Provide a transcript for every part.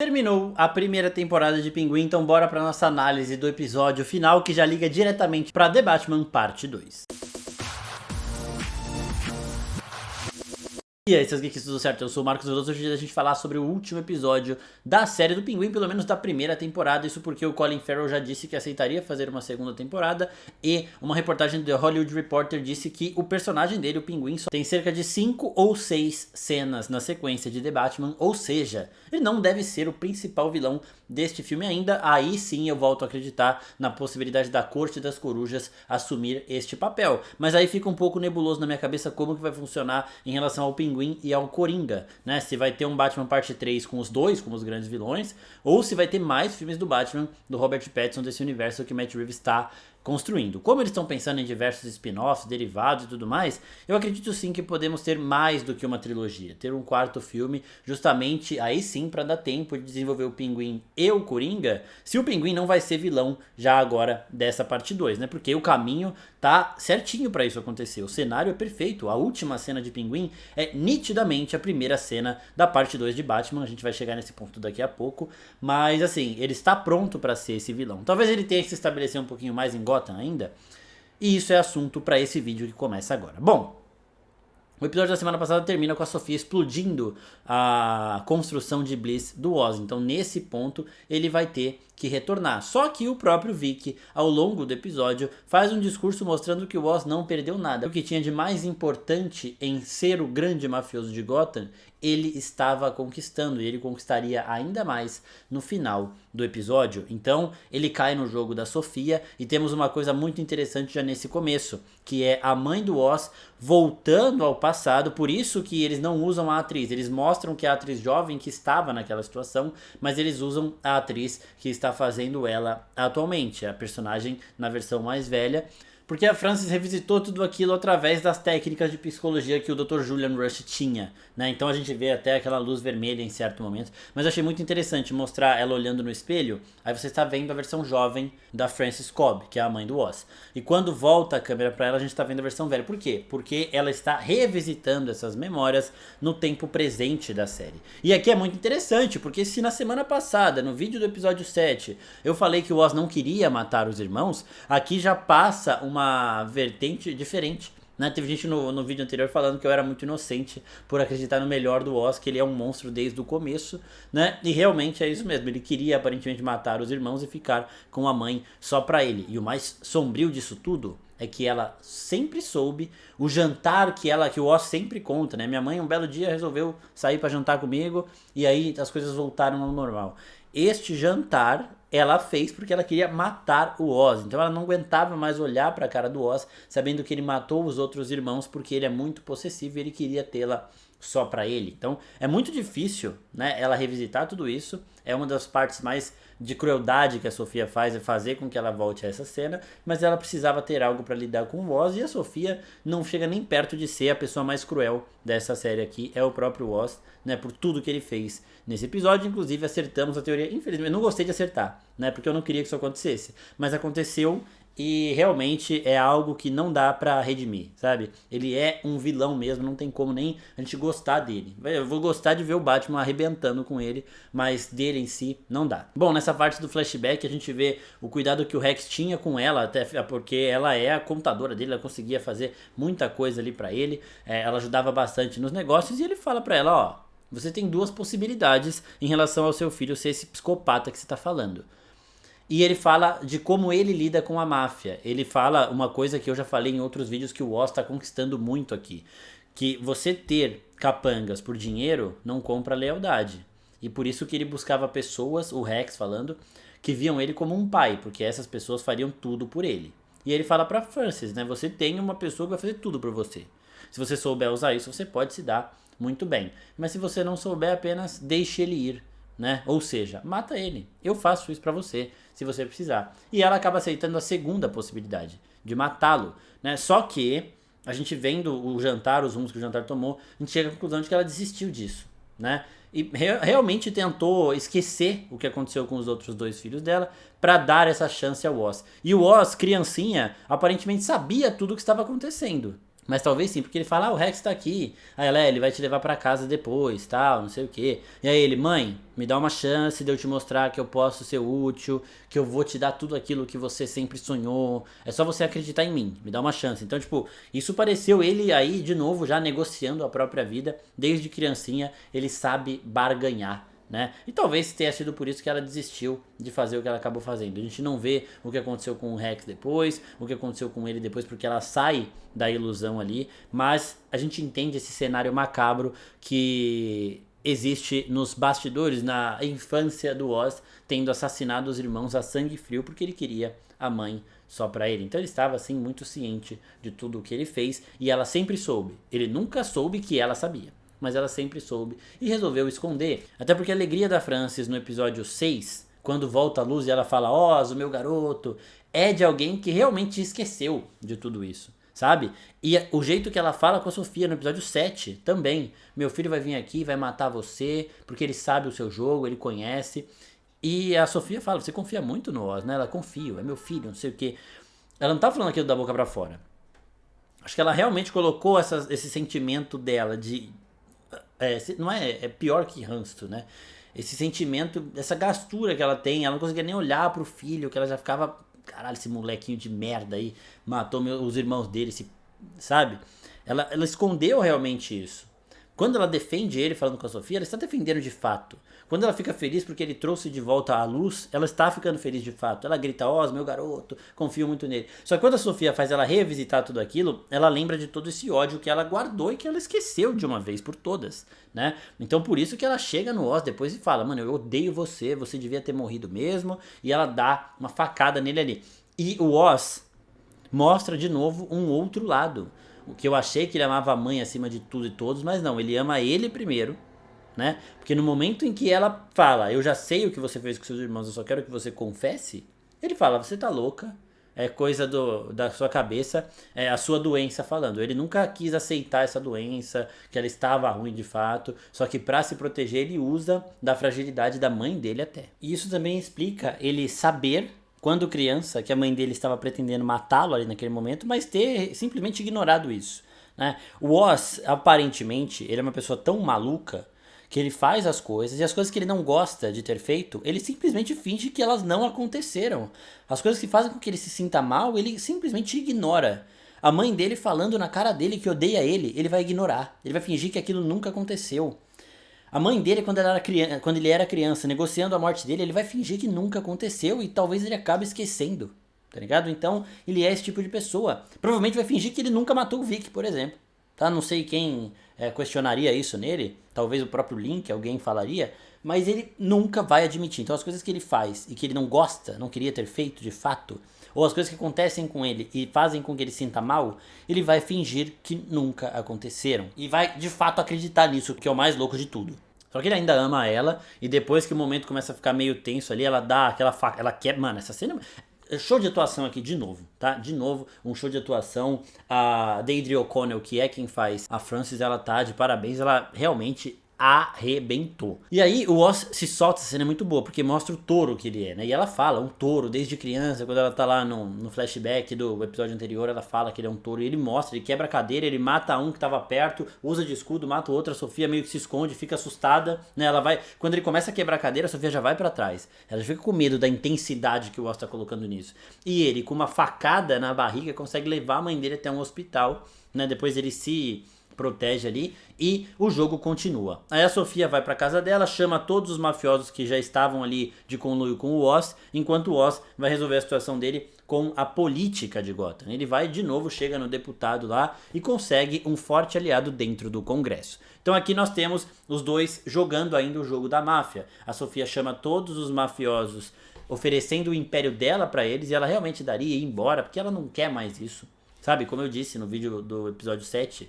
Terminou a primeira temporada de Pinguim, então bora pra nossa análise do episódio final, que já liga diretamente pra The Batman Parte 2. E aí, seus geeks, tudo certo? Eu sou o Marcos Veloso. Hoje é dia da gente falar sobre o último episódio da série do Pinguim, pelo menos da primeira temporada. Isso porque o Colin Farrell já disse que aceitaria fazer uma segunda temporada. E uma reportagem do The Hollywood Reporter disse que o personagem dele, o Pinguim, só tem cerca de 5 ou 6 cenas na sequência de The Batman. Ou seja, ele não deve ser o principal vilão deste filme ainda. Aí sim eu volto a acreditar na possibilidade da Corte das Corujas assumir este papel. Mas aí fica um pouco nebuloso na minha cabeça como que vai funcionar em relação ao Pinguim e ao Coringa, né? Se vai ter um Batman parte 3 com os dois como os grandes vilões, ou se vai ter mais filmes do Batman, do Robert Pattinson, desse universo que Matt Reeves está construindo. Como eles estão pensando em diversos spin-offs, derivados e tudo mais, eu acredito sim que podemos ter mais do que uma trilogia, ter um quarto filme, justamente aí sim para dar tempo de desenvolver o Pinguim e o Coringa, se o Pinguim não vai ser vilão já agora dessa parte 2, né? Porque o caminho tá certinho para isso acontecer, o cenário é perfeito, a última cena de Pinguim é nitidamente a primeira cena da parte 2 de Batman, a gente vai chegar nesse ponto daqui a pouco, mas assim, ele está pronto para ser esse vilão. Talvez ele tenha que se estabelecer um pouquinho mais em Gotham ainda, e isso é assunto para esse vídeo que começa agora. Bom, o episódio da semana passada termina com a Sofia explodindo a construção de Bliss do Oz. Então nesse ponto ele vai ter que retornar. Só que o próprio Vic, ao longo do episódio, faz um discurso mostrando que o Oz não perdeu nada. O que tinha de mais importante em ser o grande mafioso de Gotham, ele estava conquistando. E ele conquistaria ainda mais no final do episódio. Então ele cai no jogo da Sofia. E temos uma coisa muito interessante já nesse começo, que é a mãe do Oz voltando ao passado. Por isso que eles não usam a atriz. Eles mostram que é a atriz jovem que estava naquela situação, mas eles usam a atriz que está fazendo ela atualmente, a personagem na versão mais velha, porque a Frances revisitou tudo aquilo através das técnicas de psicologia que o Dr. Julian Rush tinha, né? Então a gente vê até aquela luz vermelha em certo momento, mas eu achei muito interessante mostrar ela olhando no espelho, aí você está vendo a versão jovem da Frances Cobb, que é a mãe do Oz, e quando volta a câmera para ela a gente está vendo a versão velha. Por quê? Porque ela está revisitando essas memórias no tempo presente da série. E aqui é muito interessante, porque se na semana passada, no vídeo do episódio 7, eu falei que o Oz não queria matar os irmãos, aqui já passa uma vertente diferente, né? Teve gente no vídeo anterior falando que eu era muito inocente por acreditar no melhor do Oz, que ele é um monstro desde o começo, né? E realmente é isso mesmo, ele queria aparentemente matar os irmãos e ficar com a mãe só pra ele. E o mais sombrio disso tudo é que ela sempre soube o jantar que o Oz sempre conta, né? Minha mãe um belo dia resolveu sair pra jantar comigo e aí as coisas voltaram ao normal. Este jantar ela fez porque ela queria matar o Oz. Então ela não aguentava mais olhar para a cara do Oz, sabendo que ele matou os outros irmãos porque ele é muito possessivo e ele queria tê-la só para ele. Então é muito difícil, né, ela revisitar tudo isso. É uma das partes mais de crueldade que a Sofia faz, é fazer com que ela volte a essa cena, mas ela precisava ter algo para lidar com o Oz, e a Sofia não chega nem perto de ser a pessoa mais cruel dessa série aqui, é o próprio Oz, né, por tudo que ele fez nesse episódio. Inclusive acertamos a teoria, infelizmente, eu não gostei de acertar, né, porque eu não queria que isso acontecesse, mas aconteceu. E realmente é algo que não dá pra redimir, sabe? Ele é um vilão mesmo, não tem como nem a gente gostar dele. Eu vou gostar de ver o Batman arrebentando com ele, mas dele em si não dá. Bom, nessa parte do flashback a gente vê o cuidado que o Rex tinha com ela, até porque ela é a contadora dele, ela conseguia fazer muita coisa ali pra ele, ela ajudava bastante nos negócios, e ele fala pra ela, ó, você tem duas possibilidades em relação ao seu filho ser esse psicopata que você tá falando. E ele fala de como ele lida com a máfia. Ele fala uma coisa que eu já falei em outros vídeos que o Oz está conquistando muito aqui. Que você ter capangas por dinheiro não compra lealdade. E por isso que ele buscava pessoas, o Rex falando, que viam ele como um pai. Porque essas pessoas fariam tudo por ele. E ele fala pra Frances, né? Você tem uma pessoa que vai fazer tudo por você. Se você souber usar isso, você pode se dar muito bem. Mas se você não souber, apenas deixe ele ir. Né? Ou seja, mata ele. Eu faço isso pra você, se você precisar. E ela acaba aceitando a segunda possibilidade, de matá-lo, né? Só que a gente vendo o jantar, os rumos que o jantar tomou, a gente chega à conclusão de que ela desistiu disso, né? E realmente tentou esquecer o que aconteceu com os outros dois filhos dela pra dar essa chance ao Oz. E o Oz, criancinha, aparentemente sabia tudo o que estava acontecendo. Mas talvez sim, porque ele fala, o Rex tá aqui. Aí ela, ele vai te levar pra casa depois, tal, não sei o quê. E aí ele, mãe, me dá uma chance de eu te mostrar que eu posso ser útil, que eu vou te dar tudo aquilo que você sempre sonhou. É só você acreditar em mim, me dá uma chance. Então, tipo, isso pareceu ele aí, de novo, já negociando a própria vida. Desde criancinha, ele sabe barganhar. Né? E talvez tenha sido por isso que ela desistiu de fazer o que ela acabou fazendo. A gente não vê o que aconteceu com o Rex depois, o que aconteceu com ele depois, porque ela sai da ilusão ali, mas a gente entende esse cenário macabro que existe nos bastidores, na infância do Oz, tendo assassinado os irmãos a sangue frio porque ele queria a mãe só pra ele. Então ele estava assim muito ciente de tudo o que ele fez e ela sempre soube. Ele nunca soube que ela sabia, mas ela sempre soube e resolveu esconder. Até porque a alegria da Frances no episódio 6, quando volta a luz e ela fala, Oz, o meu garoto, é de alguém que realmente esqueceu de tudo isso, sabe? E o jeito que ela fala com a Sofia no episódio 7 também. Meu filho vai vir aqui, vai matar você, porque ele sabe o seu jogo, ele conhece. E a Sofia fala, você confia muito no Oz, né? Ela, confio, é meu filho, não sei o que. Ela não tá falando aquilo da boca pra fora. Acho que ela realmente colocou esse sentimento dela de... não é pior que ranço, né? Esse sentimento, essa gastura que ela tem, ela não conseguia nem olhar pro filho, que ela já ficava, caralho, esse molequinho de merda aí, matou os irmãos dele, sabe? Ela escondeu realmente isso. Quando ela defende ele falando com a Sofia, ela está defendendo de fato. Quando ela fica feliz porque ele trouxe de volta a luz, ela está ficando feliz de fato. Ela grita, Oz, meu garoto, confio muito nele. Só que quando a Sofia faz ela revisitar tudo aquilo, ela lembra de todo esse ódio que ela guardou e que ela esqueceu de uma vez por todas, né? Então por isso que ela chega no Oz depois e fala, mano, eu odeio você, você devia ter morrido mesmo. E ela dá uma facada nele ali. E o Oz mostra de novo um outro lado. O que eu achei que ele amava a mãe acima de tudo e todos, mas não, ele ama ele primeiro, né? Porque no momento em que ela fala, eu já sei o que você fez com seus irmãos, eu só quero que você confesse, ele fala, você tá louca, é coisa da sua cabeça, é a sua doença falando. Ele nunca quis aceitar essa doença, que ela estava ruim de fato, só que pra se proteger ele usa da fragilidade da mãe dele até. E isso também explica ele saber, quando criança, que a mãe dele estava pretendendo matá-lo ali naquele momento, mas ter simplesmente ignorado isso, né? O Oz, aparentemente, ele é uma pessoa tão maluca que ele faz as coisas, e as coisas que ele não gosta de ter feito, ele simplesmente finge que elas não aconteceram. As coisas que fazem com que ele se sinta mal, ele simplesmente ignora. A mãe dele falando na cara dele que odeia ele vai ignorar. Ele vai fingir que aquilo nunca aconteceu. A mãe dele, quando ele era criança, negociando a morte dele, ele vai fingir que nunca aconteceu e talvez ele acabe esquecendo, tá ligado? Então, ele é esse tipo de pessoa. Provavelmente vai fingir que ele nunca matou o Vic, por exemplo. Tá? Não sei quem questionaria isso nele, talvez o próprio Link, alguém falaria, mas ele nunca vai admitir. Então, as coisas que ele faz e que ele não gosta, não queria ter feito de fato, ou as coisas que acontecem com ele e fazem com que ele sinta mal, ele vai fingir que nunca aconteceram. E vai, de fato, acreditar nisso, que é o mais louco de tudo. Só que ele ainda ama ela, e depois que o momento começa a ficar meio tenso ali, ela dá aquela faca, ela quebra... Mano, essa cena... Show de atuação aqui de novo, tá? De novo, um show de atuação. A Deirdre O'Connell, que é quem faz a Frances, ela tá de parabéns, ela realmente arrebentou. E aí o Oz se solta, essa cena é muito boa, porque mostra o touro que ele é, né? E ela fala, um touro, desde criança, quando ela tá lá no flashback do episódio anterior, ela fala que ele é um touro, e ele mostra, ele quebra a cadeira, ele mata um que tava perto, usa de escudo, mata o outro, a Sofia meio que se esconde, fica assustada, né? Ela vai, quando ele começa a quebrar a cadeira, a Sofia já vai pra trás. Ela fica com medo da intensidade que o Oz tá colocando nisso. E ele, com uma facada na barriga, consegue levar a mãe dele até um hospital, né? Depois ele se protege ali e o jogo continua. Aí a Sofia vai pra casa dela, chama todos os mafiosos que já estavam ali de conluio com o Oz, enquanto o Oz vai resolver a situação dele com a política de Gotham. Ele vai de novo, chega no deputado lá e consegue um forte aliado dentro do Congresso. Então aqui nós temos os dois jogando ainda o jogo da máfia. A Sofia chama todos os mafiosos oferecendo o império dela pra eles e ela realmente daria ir embora porque ela não quer mais isso. Sabe, como eu disse no vídeo do episódio 7,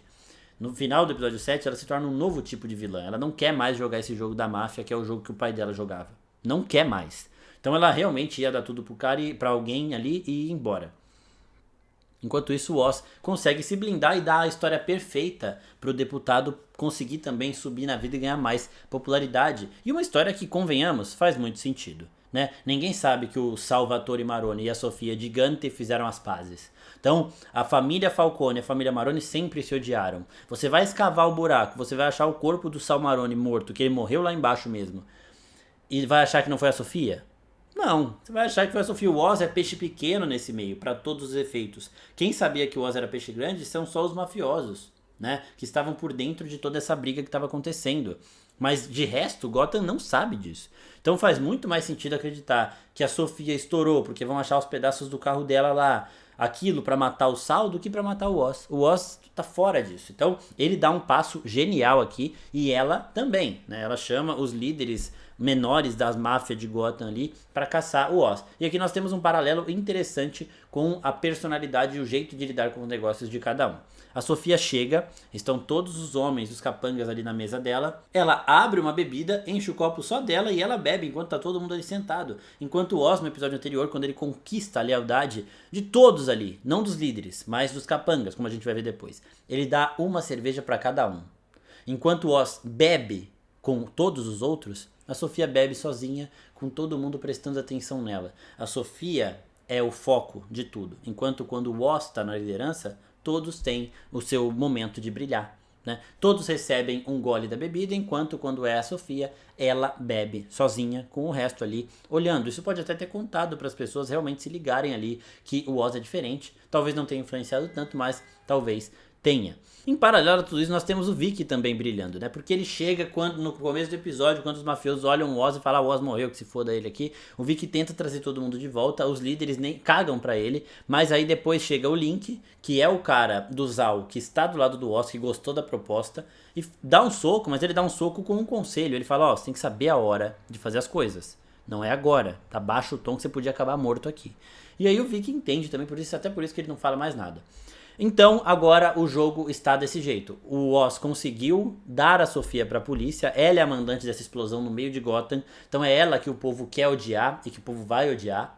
no final do episódio 7, ela se torna um novo tipo de vilã. Ela não quer mais jogar esse jogo da máfia, que é o jogo que o pai dela jogava. Não quer mais. Então ela realmente ia dar tudo pro cara e pra alguém ali e ir embora. Enquanto isso, o Oz consegue se blindar e dar a história perfeita pro deputado conseguir também subir na vida e ganhar mais popularidade. E uma história que, convenhamos, faz muito sentido. né? Ninguém sabe que o Salvatore Maroni e a Sofia Gigante fizeram as pazes. Então, a família Falcone e a família Maroni sempre se odiaram. Você vai escavar o buraco, você vai achar o corpo do Sal Maroni morto, que ele morreu lá embaixo mesmo, e vai achar que não foi a Sofia? Não, você vai achar que foi a Sofia. O Oz é peixe pequeno nesse meio, para todos os efeitos. Quem sabia que o Oz era peixe grande são só os mafiosos, né? Que estavam por dentro de toda essa briga que estava acontecendo. Mas de resto, Gotham não sabe disso. Então faz muito mais sentido acreditar que a Sofia estourou, porque vão achar os pedaços do carro dela lá, aquilo para matar o Sal, do que para matar o Oz. O Oz tá fora disso. Então ele dá um passo genial aqui, e ela também, né? Ela chama os líderes menores das máfias de Gotham ali para caçar o Oz. E aqui nós temos um paralelo interessante com a personalidade e o jeito de lidar com os negócios de cada um. A Sofia chega, estão todos os homens, os capangas ali na mesa dela. Ela abre uma bebida, enche o copo só dela e ela bebe enquanto tá todo mundo ali sentado. Enquanto o Oz, no episódio anterior, quando ele conquista a lealdade de todos ali, não dos líderes, mas dos capangas, como a gente vai ver depois, ele dá uma cerveja para cada um. Enquanto o Oz bebe com todos os outros, a Sofia bebe sozinha, com todo mundo prestando atenção nela. A Sofia é o foco de tudo, enquanto quando o Oz está na liderança, todos têm o seu momento de brilhar, né? Todos recebem um gole da bebida, enquanto quando é a Sofia, ela bebe sozinha com o resto ali olhando. Isso pode até ter contado para as pessoas realmente se ligarem ali que o Oz é diferente. Talvez não tenha influenciado tanto, mas talvez tenha. Em paralelo a tudo isso, nós temos o Vic também brilhando, né? Porque ele chega quando no começo do episódio, quando os mafiosos olham o Oz e falam: o Oz morreu, que se foda ele aqui. O Vic tenta trazer todo mundo de volta, os líderes nem cagam pra ele, mas aí depois chega o Link, que é o cara do Zal, que está do lado do Oz, que gostou da proposta, e dá um soco, mas ele dá um soco com um conselho. Ele fala: ó, você tem que saber a hora de fazer as coisas. Não é agora, tá baixo o tom que você podia acabar morto aqui. E aí o Vic entende também, até por isso que ele não fala mais nada. Então, agora o jogo está desse jeito. O Oz conseguiu dar a Sofia para a polícia, ela é a mandante dessa explosão no meio de Gotham, então é ela que o povo quer odiar e que o povo vai odiar,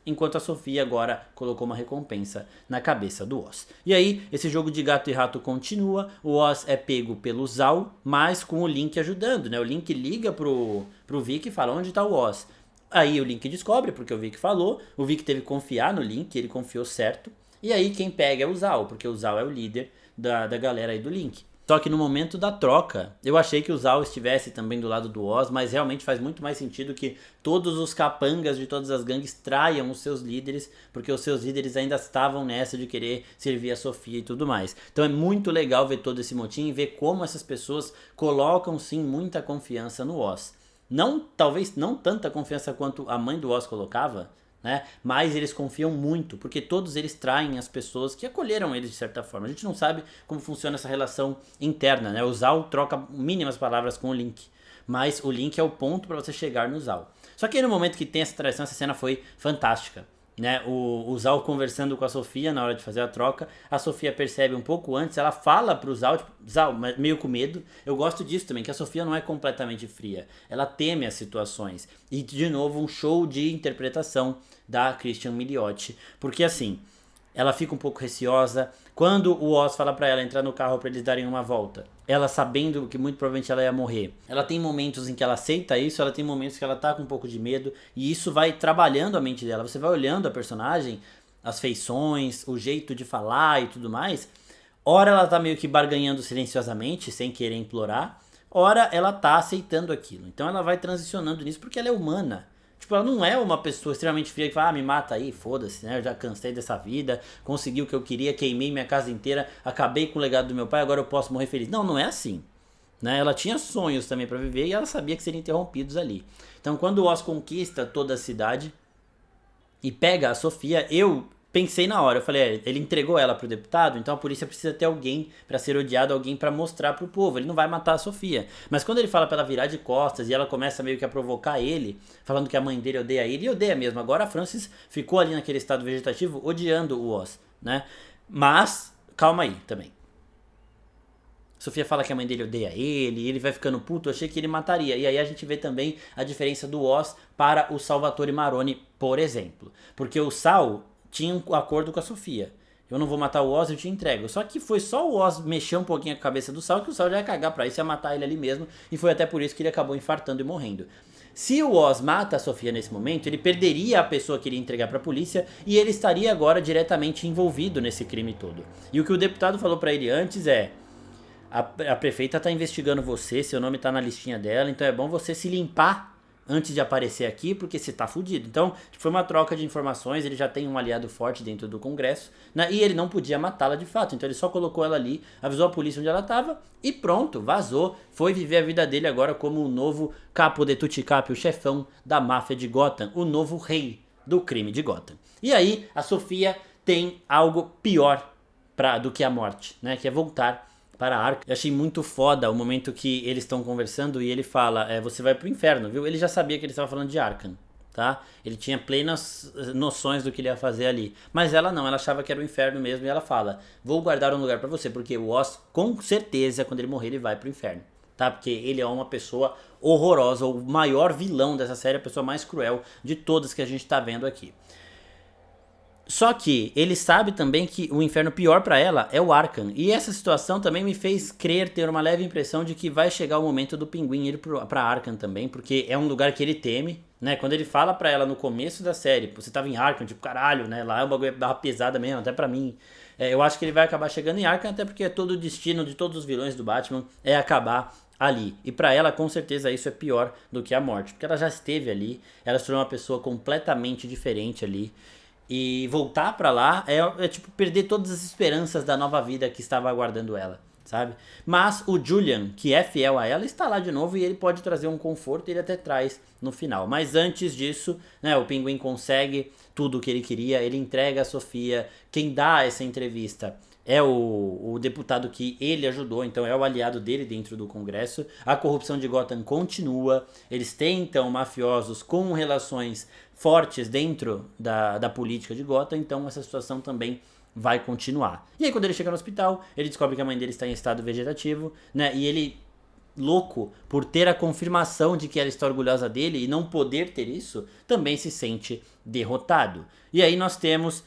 enquanto a Sofia agora colocou uma recompensa na cabeça do Oz. E aí, esse jogo de gato e rato continua, o Oz é pego pelo Zal, mas com o Link ajudando, né? O Link liga pro Vic e fala: onde está o Oz? Aí o Link descobre, porque o Vic falou, o Vic teve que confiar no Link, ele confiou certo. E aí quem pega é o Zal, porque o Zal é o líder da galera aí do Link. Só que no momento da troca, eu achei que o Zal estivesse também do lado do Oz, mas realmente faz muito mais sentido que todos os capangas de todas as gangues traiam os seus líderes, porque os seus líderes ainda estavam nessa de querer servir a Sofia e tudo mais. Então é muito legal ver todo esse motim e ver como essas pessoas colocam sim muita confiança no Oz. Talvez não tanta confiança quanto a mãe do Oz colocava, né? Mas eles confiam muito, porque todos eles traem as pessoas que acolheram eles de certa forma. A gente não sabe como funciona essa relação interna, né? O Zal troca mínimas palavras com o Link, mas o Link é o ponto para você chegar no Zal. Só que aí no momento que tem essa traição, essa cena foi fantástica, né? O Zal conversando com a Sofia na hora de fazer a troca, a Sofia percebe um pouco antes, ela fala pro Zal, tipo, Zal, meio com medo. Eu gosto disso também, que a Sofia não é completamente fria, ela teme as situações. E de novo um show de interpretação da Christian Milioti, porque assim, ela fica um pouco receosa. Quando o Oz fala pra ela entrar no carro pra eles darem uma volta, ela sabendo que muito provavelmente ela ia morrer, ela tem momentos em que ela aceita isso, ela tem momentos que ela tá com um pouco de medo, e isso vai trabalhando a mente dela. Você vai olhando a personagem, as feições, o jeito de falar e tudo mais. Ora ela tá meio que barganhando silenciosamente, sem querer implorar, ora ela tá aceitando aquilo. Então ela vai transicionando nisso porque ela é humana. Tipo, ela não é uma pessoa extremamente fria que fala: me mata aí, foda-se, né? Eu já cansei dessa vida, consegui o que eu queria, queimei minha casa inteira, acabei com o legado do meu pai, agora eu posso morrer feliz. Não é assim, né? Ela tinha sonhos também pra viver e ela sabia que seriam interrompidos ali. Então quando o Oz conquista toda a cidade e pega a Sofia, eu pensei na hora, eu falei: ele entregou ela pro deputado, então a polícia precisa ter alguém pra ser odiado, alguém pra mostrar pro povo, ele não vai matar a Sofia. Mas quando ele fala pra ela virar de costas e ela começa meio que a provocar ele, falando que a mãe dele odeia ele, e odeia mesmo. Agora a Frances ficou ali naquele estado vegetativo odiando o Oz, né? Mas, calma aí também. Sofia fala que a mãe dele odeia ele, e ele vai ficando puto, eu achei que ele mataria. E aí a gente vê também a diferença do Oz para o Salvatore Maroni, por exemplo. Porque o Sal tinha um acordo com a Sofia: eu não vou matar o Oz, eu te entrego. Só que foi só o Oz mexer um pouquinho a cabeça do Sal que o Sal já ia cagar pra isso, ia matar ele ali mesmo. E foi até por isso que ele acabou infartando e morrendo. Se o Oz mata a Sofia nesse momento, ele perderia a pessoa que iria entregar pra polícia e ele estaria agora diretamente envolvido nesse crime todo. E o que o deputado falou pra ele antes é: a prefeita tá investigando você, seu nome tá na listinha dela, então é bom você se limpar antes de aparecer aqui, porque você tá fudido. Então, foi uma troca de informações, ele já tem um aliado forte dentro do Congresso, né? E ele não podia matá-la de fato, então ele só colocou ela ali, avisou a polícia onde ela tava e pronto, vazou. Foi viver a vida dele agora como o novo capo de Tutti-Capi, o chefão da máfia de Gotham, o novo rei do crime de Gotham. E aí, a Sofia tem algo pior do que a morte, né? Que é voltar para Arkham. Eu achei muito foda o momento que eles estão conversando e ele fala, você vai pro inferno, viu? Ele já sabia que ele estava falando de Arkham, tá? Ele tinha plenas noções do que ele ia fazer ali. Mas ela não, ela achava que era o inferno mesmo e ela fala, vou guardar um lugar para você, porque o Oz, com certeza, quando ele morrer, ele vai pro inferno, tá? Porque ele é uma pessoa horrorosa, o maior vilão dessa série, a pessoa mais cruel de todas que a gente tá vendo aqui. Só que ele sabe também que o inferno pior pra ela é o Arkham. E essa situação também me fez ter uma leve impressão de que vai chegar o momento do Pinguim ir pra Arkham também, porque é um lugar que ele teme, né? Quando ele fala pra ela no começo da série, você tava em Arkham, tipo, caralho, né? Lá é uma barra pesada mesmo, até pra mim. Eu acho que ele vai acabar chegando em Arkham, até porque todo o destino de todos os vilões do Batman é acabar ali. E pra ela, com certeza, isso é pior do que a morte, porque ela já esteve ali, ela se tornou uma pessoa completamente diferente ali. E voltar pra lá é tipo perder todas as esperanças da nova vida que estava aguardando ela, sabe? Mas o Julian, que é fiel a ela, está lá de novo e ele pode trazer um conforto e ele até traz no final. Mas antes disso, né, o Pinguim consegue tudo o que ele queria, ele entrega a Sofia. Quem dá essa entrevista é o deputado que ele ajudou, então é o aliado dele dentro do Congresso. A corrupção de Gotham continua, eles têm então mafiosos com relações fortes dentro da política de Gotham, então essa situação também vai continuar. E aí quando ele chega no hospital, ele descobre que a mãe dele está em estado vegetativo, né, e ele, louco por ter a confirmação de que ela está orgulhosa dele e não poder ter isso, também se sente derrotado. E aí nós temos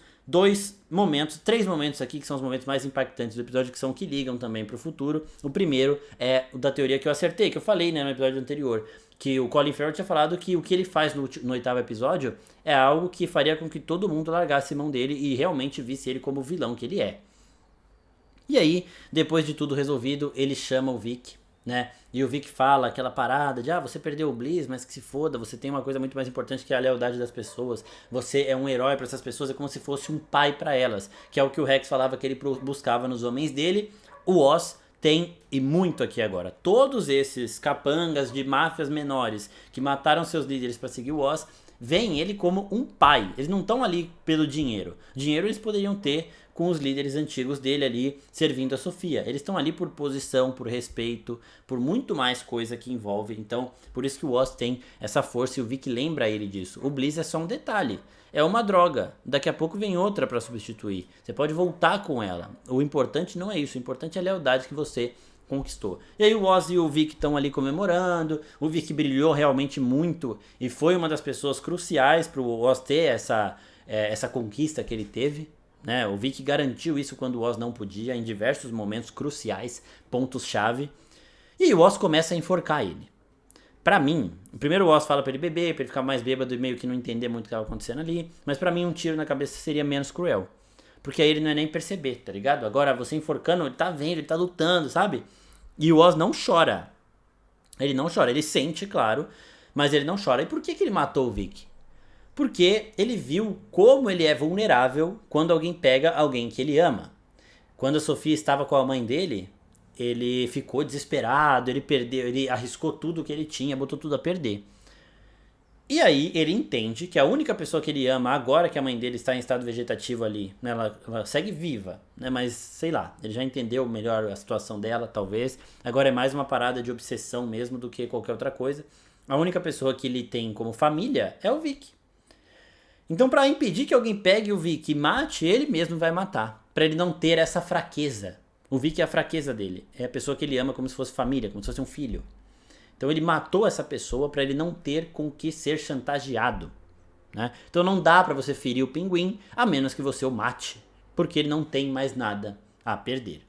três momentos aqui que são os momentos mais impactantes do episódio, que são que ligam também pro futuro. O primeiro é o da teoria que eu acertei, que eu falei, né, no episódio anterior, que o Colin Farrell tinha falado que o que ele faz no oitavo episódio é algo que faria com que todo mundo largasse mão dele e realmente visse ele como o vilão que ele é. E aí, depois de tudo resolvido, ele chama o Vic, né? E o Vic fala aquela parada de você perdeu o Bliss, mas que se foda, você tem uma coisa muito mais importante que é a lealdade das pessoas. Você é um herói para essas pessoas, é como se fosse um pai para elas, que é o que o Rex falava que ele buscava nos homens dele. O Oz tem, e muito aqui agora, todos esses capangas de máfias menores que mataram seus líderes para seguir o Oz, veem ele como um pai. Eles não estão ali pelo dinheiro. Dinheiro eles poderiam ter com os líderes antigos dele ali servindo a Sofia. Eles estão ali por posição, por respeito, por muito mais coisa que envolve. Então, por isso que o Oz tem essa força e o Vic lembra ele disso. O Bliss é só um detalhe. É uma droga. Daqui a pouco vem outra para substituir. Você pode voltar com ela. O importante não é isso. O importante é a lealdade que você conquistou. E aí o Oz e o Vic estão ali comemorando. O Vic brilhou realmente muito e foi uma das pessoas cruciais para o Oz ter essa conquista que ele teve, né? O Vic garantiu isso quando o Oz não podia, em diversos momentos cruciais, pontos-chave. E o Oz começa a enforcar ele. Pra mim, primeiro o Oz fala pra ele beber, pra ele ficar mais bêbado e meio que não entender muito o que estava acontecendo ali. Mas pra mim um tiro na cabeça seria menos cruel. Porque aí ele não é nem perceber, tá ligado? Agora você enforcando, ele tá vendo, ele tá lutando, sabe? E o Oz não chora. Ele não chora, ele sente, claro, mas ele não chora. E por que ele matou o Vic? Porque ele viu como ele é vulnerável quando alguém pega alguém que ele ama. Quando a Sofia estava com a mãe dele, ele ficou desesperado, ele arriscou tudo que ele tinha, botou tudo a perder. E aí ele entende que a única pessoa que ele ama agora que a mãe dele está em estado vegetativo ali, né, ela segue viva, né, mas sei lá, ele já entendeu melhor a situação dela, talvez. Agora é mais uma parada de obsessão mesmo do que qualquer outra coisa. A única pessoa que ele tem como família é o Vic. Então, para impedir que alguém pegue o Vic e mate, ele mesmo vai matar, para ele não ter essa fraqueza. O Vic é a fraqueza dele, é a pessoa que ele ama como se fosse família, como se fosse um filho. Então ele matou essa pessoa para ele não ter com que ser chantageado, né? Então não dá para você ferir o Pinguim a menos que você o mate, porque ele não tem mais nada a perder.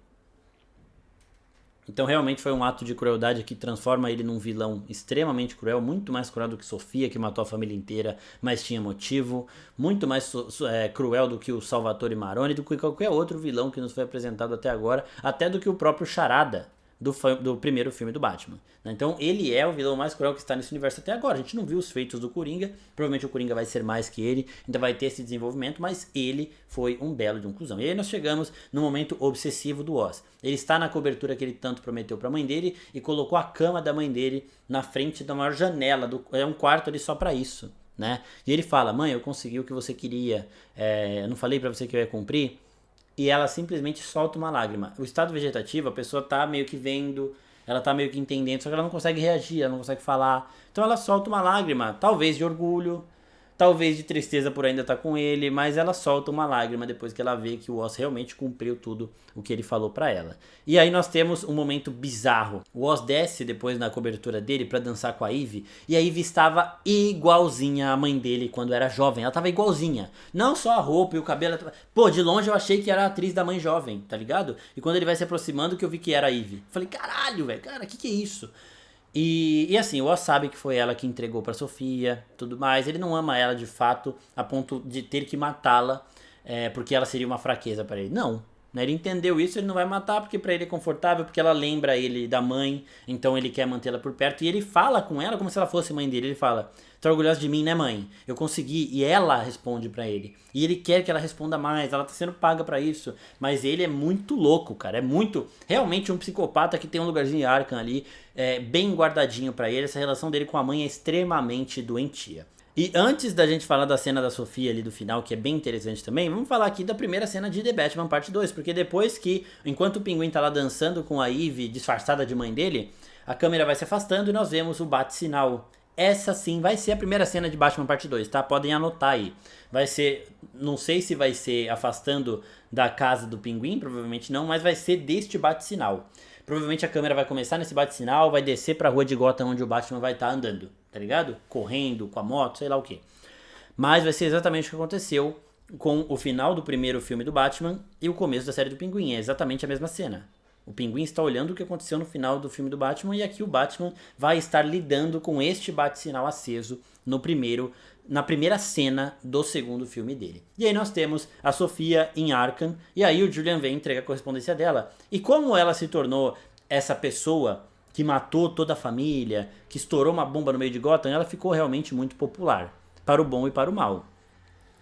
Então realmente foi um ato de crueldade que transforma ele num vilão extremamente cruel, muito mais cruel do que Sofia, que matou a família inteira, mas tinha motivo, muito mais cruel do que o Salvatore Maroni, do que qualquer outro vilão que nos foi apresentado até agora, até do que o próprio Charada do primeiro filme do Batman. Então ele é o vilão mais cruel que está nesse universo até agora. A gente não viu os feitos do Coringa, provavelmente o Coringa vai ser mais que ele, ainda vai ter esse desenvolvimento, mas ele foi um belo de um cuzão. E aí nós chegamos no momento obsessivo do Oz. Ele está na cobertura que ele tanto prometeu para a mãe dele e colocou a cama da mãe dele na frente da maior janela, é um quarto ali só para isso, né? E ele fala: mãe, eu consegui o que você queria, eu não falei para você que eu ia cumprir? E ela simplesmente solta uma lágrima. O estado vegetativo, a pessoa tá meio que vendo, ela tá meio que entendendo, só que ela não consegue reagir, ela não consegue falar. Então ela solta uma lágrima, talvez de orgulho, talvez de tristeza por ainda estar com ele, mas ela solta uma lágrima depois que ela vê que o Oz realmente cumpriu tudo o que ele falou pra ela. E aí nós temos um momento bizarro. O Oz desce depois na cobertura dele pra dançar com a Ivy, e a Ivy estava igualzinha à mãe dele quando era jovem. Ela tava igualzinha. Não só a roupa e o cabelo. Pô, de longe eu achei que era a atriz da mãe jovem, tá ligado? E quando ele vai se aproximando que eu vi que era a Ivy. Falei: caralho, velho, cara, que é isso? E assim, o Oz sabe que foi ela que entregou pra Sofia, tudo mais. Ele não ama ela de fato, a ponto de ter que matá-la, porque ela seria uma fraqueza pra ele. Não, né? Ele entendeu isso, ele não vai matar porque pra ele é confortável, porque ela lembra ele da mãe, então ele quer mantê-la por perto. E ele fala com ela como se ela fosse mãe dele. Ele fala: tá orgulhosa de mim, né, mãe? Eu consegui. E ela responde pra ele. E ele quer que ela responda mais, ela tá sendo paga pra isso. Mas ele é muito louco, cara. É muito, realmente um psicopata que tem um lugarzinho em Arkham ali, bem guardadinho pra ele. Essa relação dele com a mãe é extremamente doentia. E antes da gente falar da cena da Sofia ali do final, que é bem interessante também, vamos falar aqui da primeira cena de The Batman parte 2, porque depois que, enquanto o Pinguim tá lá dançando com a Ivy, disfarçada de mãe dele, a câmera vai se afastando e nós vemos o bate-sinal. Essa sim vai ser a primeira cena de Batman parte 2, tá? Podem anotar aí. Vai ser, não sei se vai ser afastando da casa do Pinguim, provavelmente não, mas vai ser deste bate-sinal. Provavelmente a câmera vai começar nesse bate-sinal, vai descer pra rua de Gotham onde o Batman vai estar andando, tá ligado? Correndo, com a moto, sei lá o que. Mas vai ser exatamente o que aconteceu com o final do primeiro filme do Batman e o começo da série do Pinguim. É exatamente a mesma cena. O Pinguim está olhando o que aconteceu no final do filme do Batman e aqui o Batman vai estar lidando com este bate-sinal aceso na primeira cena do segundo filme dele. E aí nós temos a Sofia em Arkham e aí o Julian vem entregar a correspondência dela. E como ela se tornou essa pessoa que matou toda a família, que estourou uma bomba no meio de Gotham, ela ficou realmente muito popular, para o bom e para o mal.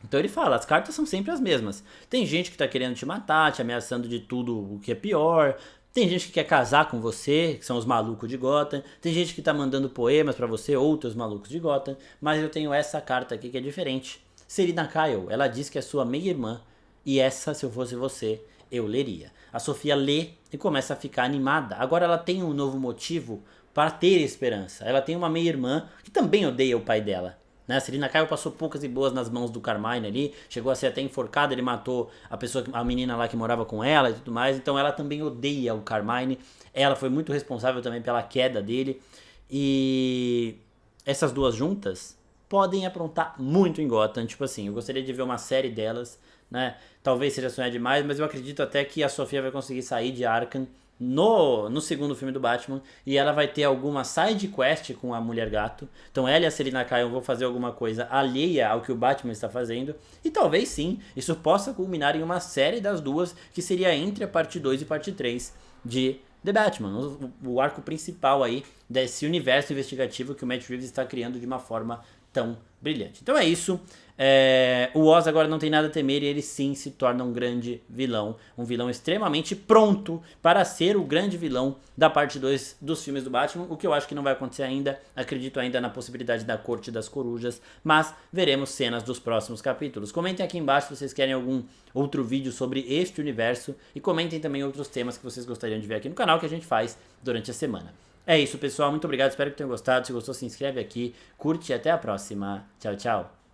Então ele fala: as cartas são sempre as mesmas. Tem gente que tá querendo te matar, te ameaçando de tudo o que é pior. Tem gente que quer casar com você, que são os malucos de Gotham. Tem gente que tá mandando poemas pra você, outros malucos de Gotham. Mas eu tenho essa carta aqui que é diferente. Selina Kyle, ela diz que é sua meia-irmã. E essa, se eu fosse você, eu leria. A Sofia lê e começa a ficar animada. Agora ela tem um novo motivo para ter esperança. Ela tem uma meia-irmã que também odeia o pai dela. Né? A Selina Kyle passou poucas e boas nas mãos do Carmine ali, chegou a ser até enforcada, ele matou a menina lá que morava com ela e tudo mais, então ela também odeia o Carmine, ela foi muito responsável também pela queda dele, e essas duas juntas podem aprontar muito em Gotham, tipo assim, eu gostaria de ver uma série delas, né? Talvez seja sonhar demais, mas eu acredito até que a Sofia vai conseguir sair de Arkham no segundo filme do Batman, e ela vai ter alguma side quest com a Mulher Gato. Então ela e a Selina Kyle vão fazer alguma coisa alheia ao que o Batman está fazendo, e talvez sim, isso possa culminar em uma série das duas, que seria entre a parte 2 e parte 3 de The Batman, o arco principal aí desse universo investigativo que o Matt Reeves está criando de uma forma tão brilhante. Então é isso. O Oz agora não tem nada a temer e ele sim se torna um grande vilão. Um vilão extremamente pronto para ser o grande vilão da parte 2 dos filmes do Batman. O que eu acho que não vai acontecer ainda. Acredito ainda na possibilidade da Corte das Corujas. Mas veremos cenas dos próximos capítulos. Comentem aqui embaixo se vocês querem algum outro vídeo sobre este universo. E comentem também outros temas que vocês gostariam de ver aqui no canal que a gente faz durante a semana. É isso, pessoal. Muito obrigado. Espero que tenham gostado. Se gostou, se inscreve aqui, curte e até a próxima. Tchau, tchau.